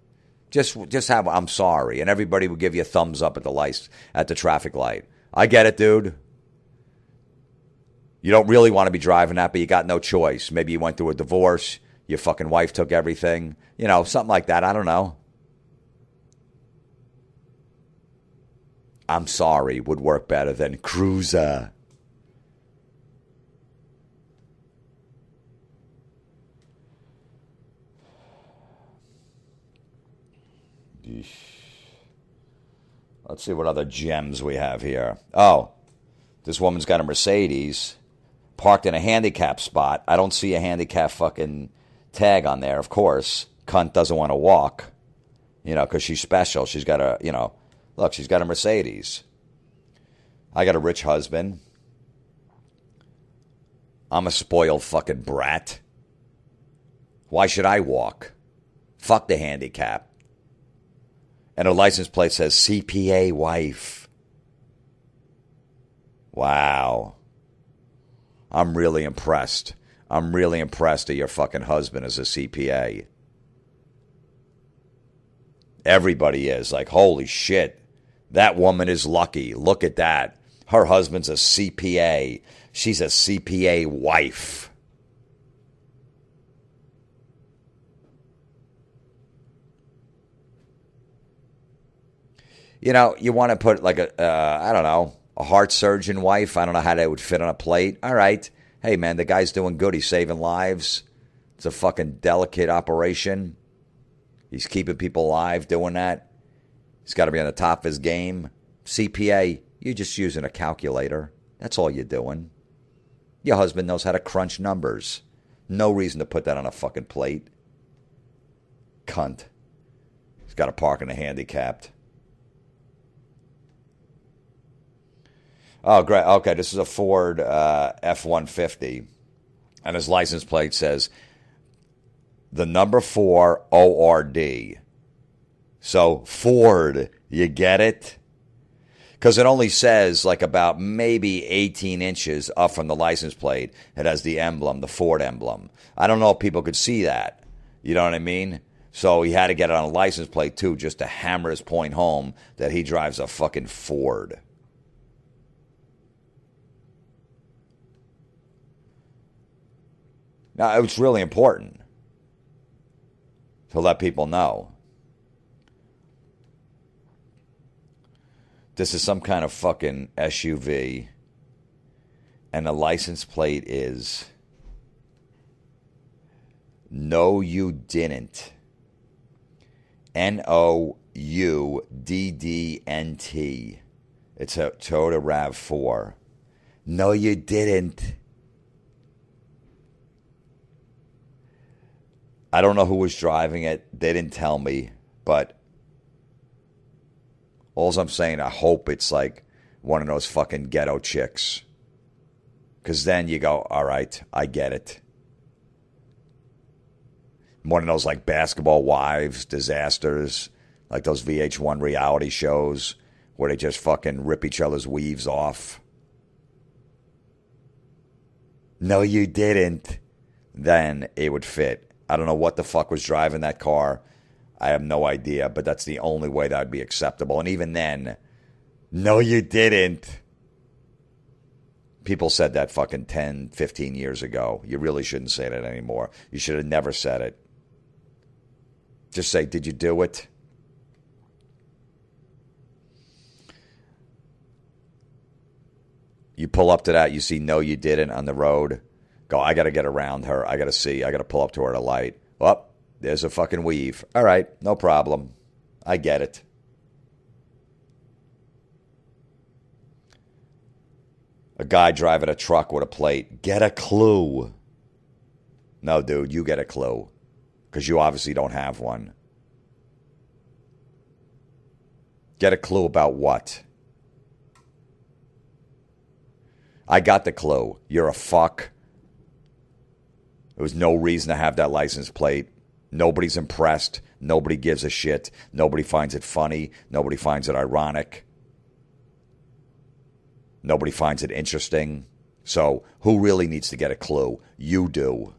Just have, I'm sorry. And everybody would give you a thumbs up at the traffic light. I get it, dude. You don't really want to be driving that, but you got no choice. Maybe you went through a divorce. Your fucking wife took everything. You know, something like that. I don't know. I'm sorry would work better than cruiser. Let's see what other gems we have here. Oh, this woman's got a Mercedes parked in a handicap spot. I don't see a handicap fucking tag on there, of course. Cunt doesn't want to walk, you know, because she's special. She's got a, you know, look, she's got a Mercedes. I got a rich husband. I'm a spoiled fucking brat. Why should I walk? Fuck the handicap. And her license plate says CPA wife. Wow. I'm really impressed. I'm really impressed that your fucking husband is a CPA. Everybody is like, holy shit. That woman is lucky. Look at that. Her husband's a CPA. She's a CPA wife. You know, you want to put like I don't know, a heart surgeon wife. I don't know how that would fit on a plate. All right. Hey, man, the guy's doing good. He's saving lives. It's a fucking delicate operation. He's keeping people alive doing that. He's got to be on the top of his game. CPA, you're just using a calculator. That's all you're doing. Your husband knows how to crunch numbers. No reason to put that on a fucking plate. Cunt. He's got to park in a handicapped. Oh, great. Okay, this is a Ford F-150. And his license plate says the number 4 ORD. So, Ford, you get it? Because it only says like about maybe 18 inches up from the license plate. It has the emblem, the Ford emblem. I don't know if people could see that. You know what I mean? So he had to get it on a license plate too, just to hammer his point home that he drives a fucking Ford. Now, it's really important to let people know. This is some kind of fucking SUV, and the license plate is No You Didn't. NOUDDNT. It's a Toyota RAV4. No, you didn't. I don't know who was driving it. They didn't tell me, but all I'm saying, I hope it's like one of those fucking ghetto chicks. Because then you go, all right, I get it. One of those like basketball wives, disasters, like those VH1 reality shows where they just fucking rip each other's weaves off. No, you didn't. Then it would fit. I don't know what the fuck was driving that car. I have no idea, but that's the only way that would be acceptable. And even then, no, you didn't. People said that fucking 10, 15 years ago. You really shouldn't say that anymore. You should have never said it. Just say, did you do it? You pull up to that, you see, no, you didn't on the road. Go, I got to get around her. I got to see. I got to pull up to her at a light. Oh, there's a fucking weave. All right, no problem. I get it. A guy driving a truck with a plate. Get a clue. No, dude, you get a clue. Because you obviously don't have one. Get a clue about what? I got the clue. You're a fuck. There was no reason to have that license plate. Nobody's impressed. Nobody gives a shit. Nobody finds it funny. Nobody finds it ironic. Nobody finds it interesting. So who really needs to get a clue? You do.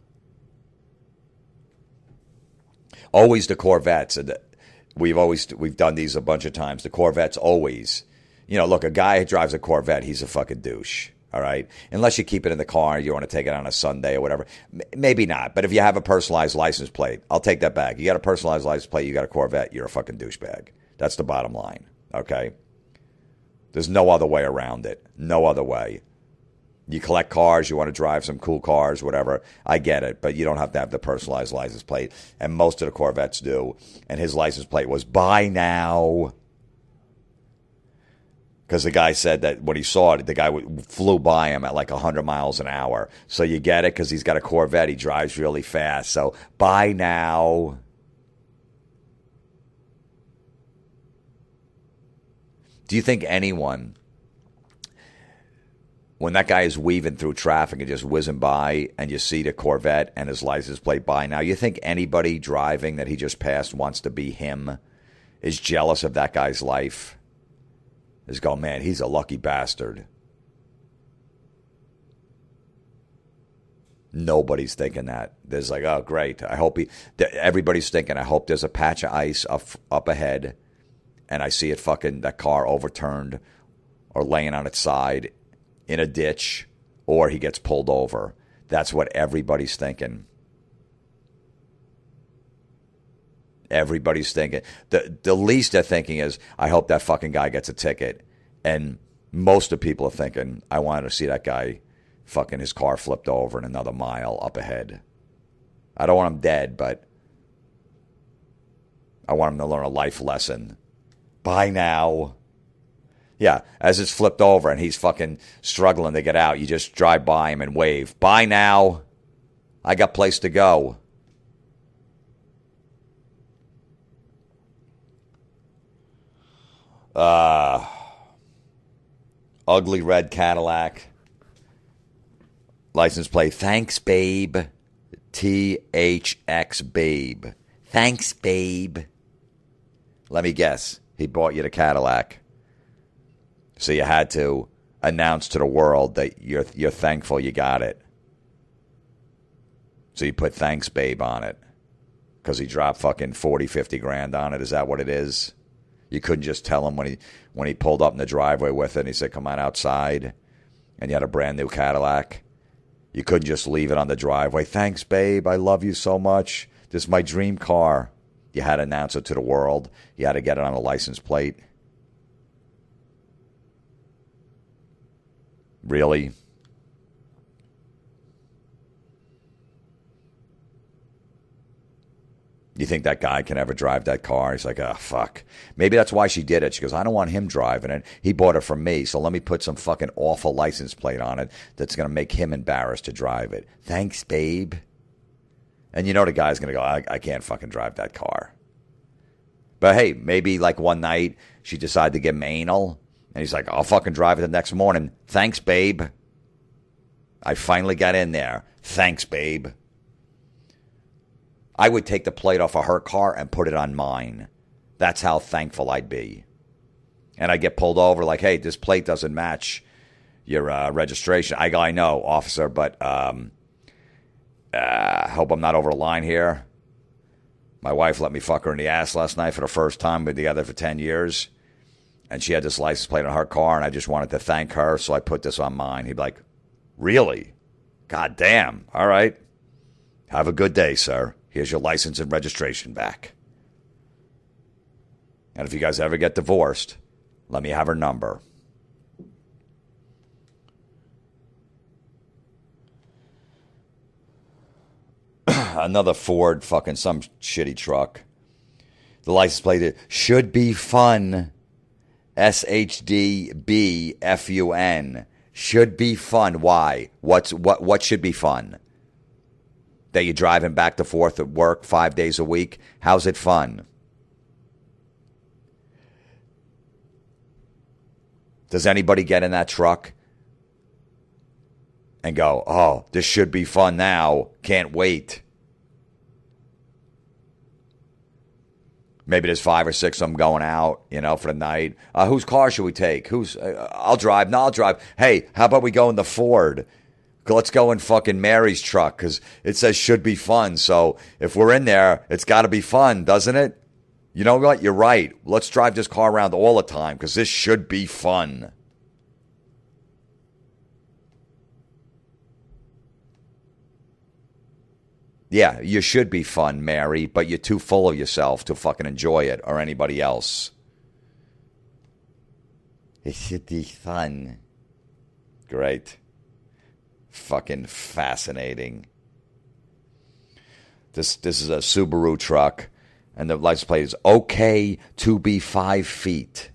Always the Corvettes. We've done these a bunch of times. The Corvettes always. Look, a guy who drives a Corvette, he's a fucking douche. All right? Unless you keep it in the car, you want to take it on a Sunday or whatever. Maybe not. But if you have a personalized license plate, I'll take that back. You got a personalized license plate, you got a Corvette, you're a fucking douchebag. That's the bottom line. Okay? There's no other way around it. No other way. You collect cars, you want to drive some cool cars, whatever. I get it, but you don't have to have the personalized license plate. And most of the Corvettes do. And his license plate was, buy now. Because the guy said that when he saw it, the guy flew by him at like 100 miles an hour. So you get it? Because he's got a Corvette. He drives really fast. So buy now. Do you think anyone, when that guy is weaving through traffic and just whizzing by and you see the Corvette and his license plate buy now, you think anybody driving that he just passed wants to be him, is jealous of that guy's life? Is going, man, he's a lucky bastard. Nobody's thinking that. There's like, oh, great. I hope everybody's thinking, I hope there's a patch of ice up ahead and I see it fucking, that car overturned or laying on its side in a ditch, or he gets pulled over. That's what everybody's thinking. Everybody's thinking. The least they're thinking is, I hope that fucking guy gets a ticket. And most of the people are thinking, I want to see that guy fucking his car flipped over in another mile up ahead. I don't want him dead, but I want him to learn a life lesson. Bye now. Yeah, as it's flipped over and he's fucking struggling to get out, you just drive by him and wave. Bye now. I got place to go. Ugly red Cadillac. License plate. Thanks, babe. THX, babe. Thanks, babe. Let me guess. He bought you the Cadillac. So you had to announce to the world that you're thankful you got it. So you put thanks, babe, on it. Because he dropped fucking 40, 50 grand on it. Is that what it is? You couldn't just tell him when he pulled up in the driveway with it and he said, come on outside. And you had a brand new Cadillac. You couldn't just leave it on the driveway. Thanks, babe. I love you so much. This is my dream car. You had to announce it to the world. You had to get it on a license plate. Really? You think that guy can ever drive that car? He's like, oh, fuck. Maybe that's why she did it. She goes, I don't want him driving it. He bought it from me, so let me put some fucking awful license plate on it that's going to make him embarrassed to drive it. Thanks, babe. And you know the guy's going to go, I can't fucking drive that car. But hey, maybe like one night she decided to get him anal. And he's like, I'll fucking drive it the next morning. Thanks, babe. I finally got in there. Thanks, babe. I would take the plate off of her car and put it on mine. That's how thankful I'd be. and I get pulled over like, hey, this plate doesn't match your registration. I go, I know, officer, but hope I'm not over the line here. My wife let me fuck her in the ass last night for the first time. We've been together for 10 years. And she had this license plate on her car, and I just wanted to thank her, so I put this on mine. He'd be like, really? God damn. All right. Have a good day, sir. Here's your license and registration back. And if you guys ever get divorced, let me have her number. Another Ford, fucking some shitty truck. The license plate should be fun. SHDBFUN. Should be fun. Why? What should be fun? That you're driving back and forth at work 5 days a week? How's it fun? Does anybody get in that truck and go, oh, this should be fun now. Can't wait. Maybe there's 5 or 6 of them going out, for the night. Whose car should we take? I'll drive. No, I'll drive. Hey, how about we go in the Ford? Let's go in fucking Mary's truck because it says should be fun. So if we're in there, it's got to be fun, doesn't it? You know what? You're right. Let's drive this car around all the time because this should be fun. Yeah, you should be fun, Mary, but you're too full of yourself to fucking enjoy it or anybody else. It should be fun. Great. Fucking fascinating. This is a Subaru truck, and the license plate is okay to be 5 feet.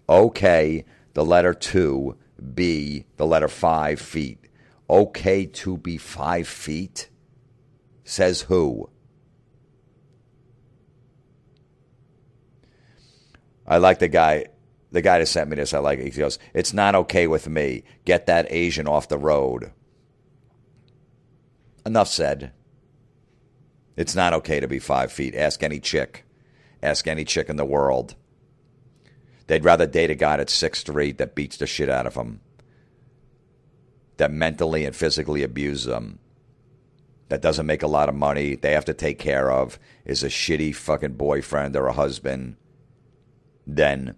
Okay, the letter 2, B, the letter 5 feet. Okay to be 5 feet? Says who? I like the guy that sent me this. I like it. He goes, it's not okay with me. Get that Asian off the road. Enough said. It's not okay to be 5 feet. Ask any chick. Ask any chick in the world. They'd rather date a guy that's 6'3" that beats the shit out of them. That mentally and physically abuses them. That doesn't make a lot of money, they have to take care of, is a shitty fucking boyfriend or a husband, than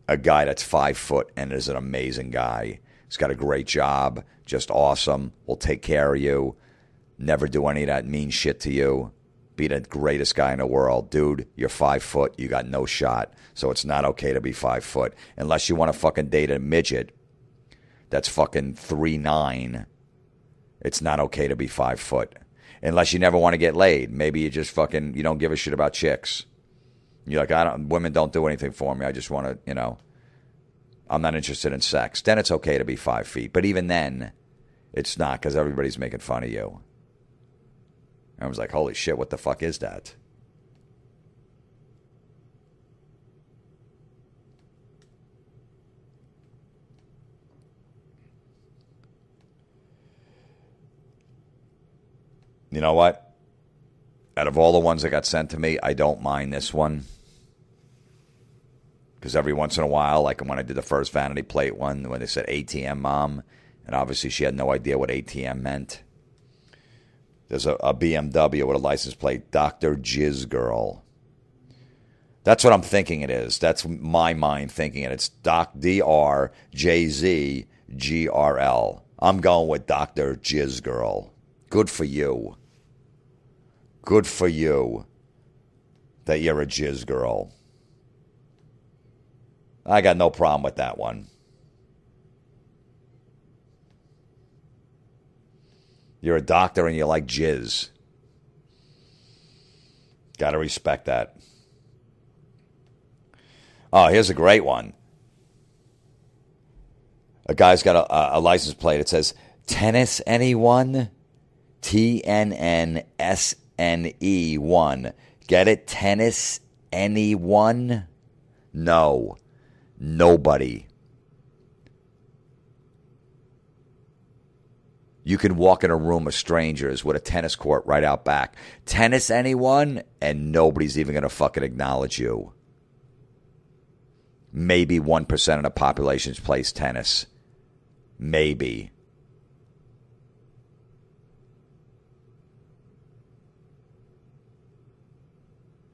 a guy that's 5 foot and is an amazing guy. He's got a great job, just awesome, will take care of you, never do any of that mean shit to you, be the greatest guy in the world. Dude, you're 5 foot, you got no shot. So it's not okay to be 5 foot. Unless you want to fucking date a midget that's fucking 3'9". It's not okay to be 5 foot. Unless you never want to get laid. Maybe you just fucking, you don't give a shit about chicks. You're like, women don't do anything for me. I just want to, I'm not interested in sex. Then it's okay to be 5 feet. But even then, it's not because everybody's making fun of you. I was like, holy shit, what the fuck is that? You know what? Out of all the ones that got sent to me, I don't mind this one. Because every once in a while, like when I did the first Vanity plate one, when they said ATM mom, and obviously she had no idea what ATM meant. There's a BMW with a license plate, Dr. Jizz Girl. That's what I'm thinking it is. That's my mind thinking it. It's DrJzGRL. I'm going with Dr. Jizz Girl. Good for you. Good for you that you're a jizz girl. I got no problem with that one. You're a doctor and you like jizz. Got to respect that. Oh, here's a great one. A guy's got a license plate. It says, tennis anyone? TNNSNE1. Get it? Tennis anyone? No. Nobody. You can walk in a room of strangers with a tennis court right out back. Tennis anyone? And nobody's even going to fucking acknowledge you. maybe 1% of the population plays tennis. Maybe.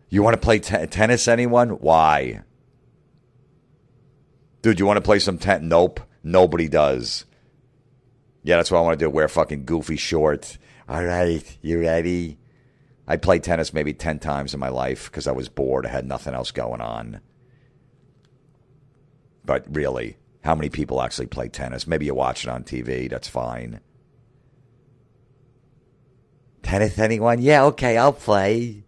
You want to play tennis, anyone? Why? Dude, you want to play some tennis? Nope. Nobody does. Yeah, that's what I want to do. Wear fucking goofy shorts. All right, you ready? I played tennis maybe 10 times in my life because I was bored. I had nothing else going on. But really, how many people actually play tennis? Maybe you watch it on TV. That's fine. Tennis, anyone? Yeah, okay, I'll play.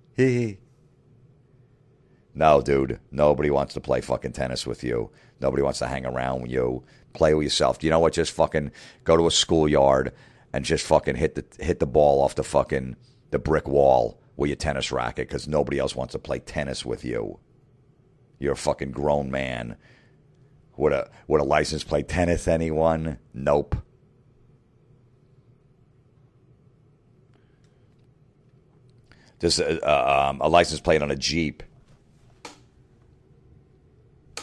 No, dude. Nobody wants to play fucking tennis with you. Nobody wants to hang around with you. Play with yourself. You know what? Just fucking go to a schoolyard and just fucking hit the ball off the brick wall with your tennis racket because nobody else wants to play tennis with you. You're a fucking grown man. Would a license play tennis, anyone? Nope. Just a license plate on a Jeep.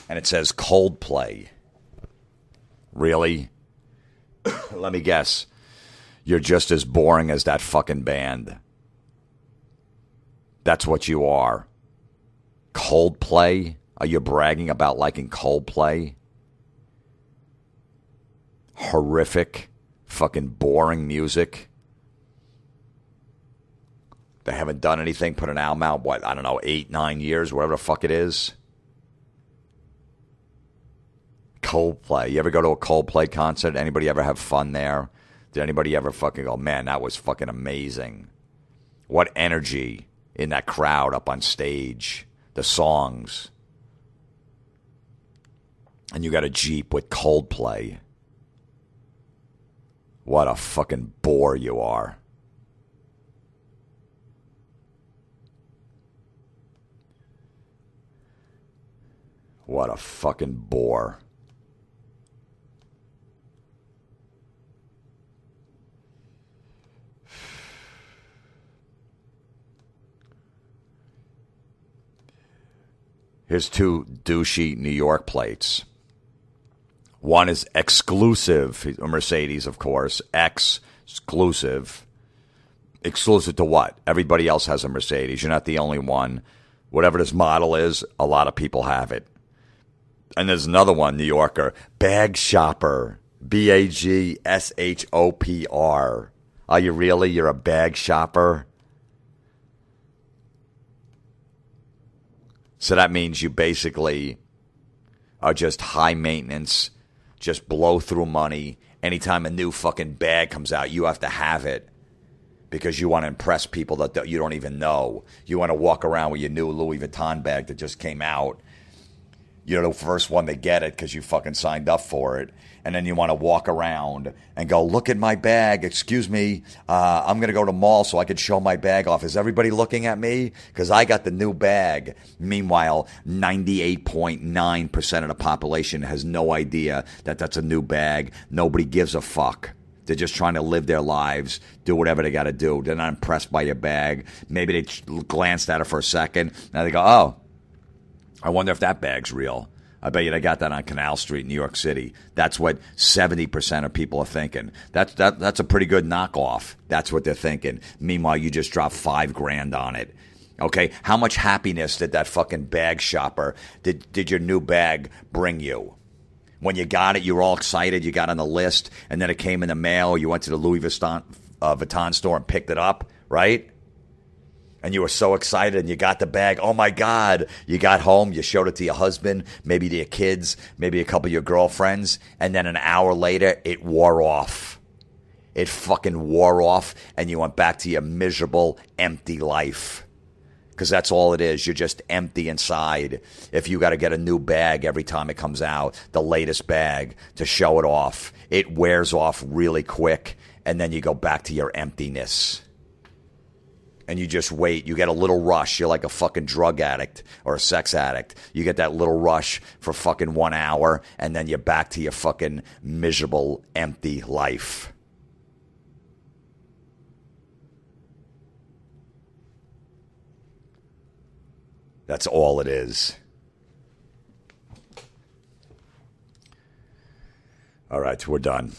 And it says Coldplay. Really? Let me guess. You're just as boring as that fucking band. That's what you are. Coldplay? Are you bragging about liking Coldplay? Horrific, fucking boring music. They haven't done anything, put an album out, what, I don't know, 8, 9 years, whatever the fuck it is. Coldplay. You ever go to a Coldplay concert? Anybody ever have fun there? Did anybody ever fucking go, man, that was fucking amazing? What energy in that crowd up on stage. The songs. And you got a Jeep with Coldplay. What a fucking bore you are. What a fucking bore. Here's 2 douchey New York plates. One is exclusive, a Mercedes, of course. Exclusive. Exclusive to what? Everybody else has a Mercedes. You're not the only one. Whatever this model is, a lot of people have it. And there's another one, New Yorker. Bag shopper. BAGSHOPR. Are you really? You're a bag shopper? So that means you basically are just high maintenance, just blow through money. Anytime a new fucking bag comes out, you have to have it because you want to impress people that you don't even know. You want to walk around with your new Louis Vuitton bag that just came out. You're the first one to get it because you fucking signed up for it. And then you want to walk around and go, look at my bag. Excuse me, I'm going to go to the mall so I can show my bag off. Is everybody looking at me? Because I got the new bag. Meanwhile, 98.9% of the population has no idea that that's a new bag. Nobody gives a fuck. They're just trying to live their lives, do whatever they got to do. They're not impressed by your bag. Maybe they glanced at it for a second. Now they go, oh, I wonder if that bag's real. I bet you they got that on Canal Street, New York City. That's what 70% of people are thinking. That's a pretty good knockoff. That's what they're thinking. Meanwhile, you just dropped $5,000 on it. Okay, how much happiness did that fucking bag shopper, did your new bag bring you? When you got it, you were all excited. You got on the list, and then it came in the mail. You went to the Louis Vuitton store and picked it up, right? And you were so excited and you got the bag. Oh, my God. You got home. You showed it to your husband, maybe to your kids, maybe a couple of your girlfriends. And then an hour later, it wore off. It fucking wore off. And you went back to your miserable, empty life. Because that's all it is. You're just empty inside. If you got to get a new bag every time it comes out, the latest bag to show it off, it wears off really quick. And then you go back to your emptiness. And you just wait. You get a little rush. You're like a fucking drug addict or a sex addict. You get that little rush for fucking 1 hour, and then you're back to your fucking miserable, empty life. That's all it is. All right, we're done.